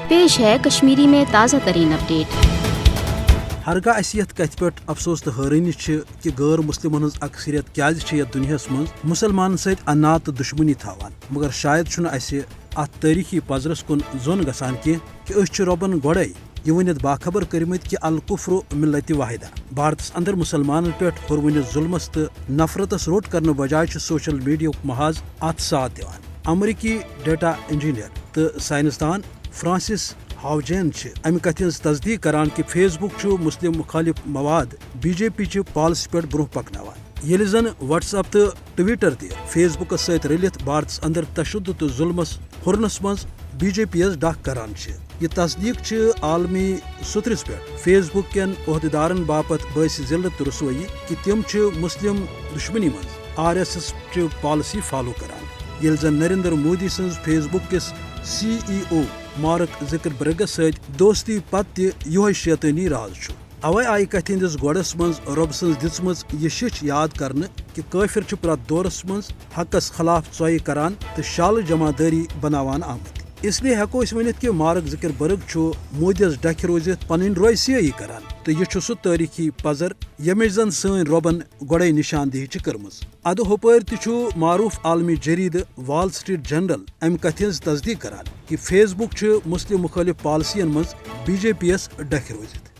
پیش ہے کشمیری میں تازہ ترین اپڈیٹ۔ ہرگاہ اس یت کت پہ افسوس تو حیرانی کہ غیر مسلمن ہز اکثریت کیازِ چھِ یتھ دنیاہس مز مسلمان ست انا تو دشمنی تھاوان، مگر شاید چھُنہٕ اسہِ ات تاریخی پزرس کن زون گژھان کہ أسۍ چھِ رۄبن گۄڈے یہ ونت باخبر کرمت کہ الکفر ملت واحدہ۔ بھارتس اندر مسلمانن پہ ہرونس ظلمس تو نفرتس روٹ کرنے بجائے چھ سوشل میڈیا محاذ ات ساتھ دیوان۔ امریکی ڈیٹا انجینئر تو سائنسدان فرانسس ہاوجین امہ کتھ ہز تصدیق کران کہ فیس بک چھ مسلم مخالف مواد بی جے پی چہ پالسی پہ برہ پکناوان، یل زن واٹس ایپ تو ٹویٹر تہ فیس بکس ست رلت بھارتس اندر تشدد تو ظلمس ہرنس مز بی جے پی یس ڈاک کران چھ۔ یہ تصدیق عالمی سترس پہ فیس بک کین عہدیدارن باپت باعث ذلت تو رسوئی کہ تم مسلم دشمنی مز آر ایس ایس چہ پالسی فالو کران، یل زن نریندر مودی سنز فیس بک کس سی ای او مارک زکربرگس ست دوستی پتہ تہ یہ شیطانی راز چھ۔ اوے آئی کتھ ہندس گوڑس مز رب سنز دژمژ یہ شچ یاد کرنے کہ کافر چھ پرت دورس مز حقس خلاف ژویہ کران تو شال جمع داری بناوان آمت۔ اس لیے ہیکو اس ونت کہ مارک زکربرگ چھ مودیس ڈکھ روزت پنن روی سیاہی کران، تو یہ چھ سہ تاریخی پزر یمچ زن سن ربن گوڑے نشاندہی چھ کرمز۔ ادھ ہوپر تہ معروف عالمی جرید وال سٹریٹ جرنل ام کتھ ہز تصدیق کران کہ فیس بک چھ مسلم مخالف پالسین مز بی جے پی یس ڈکھ روزت۔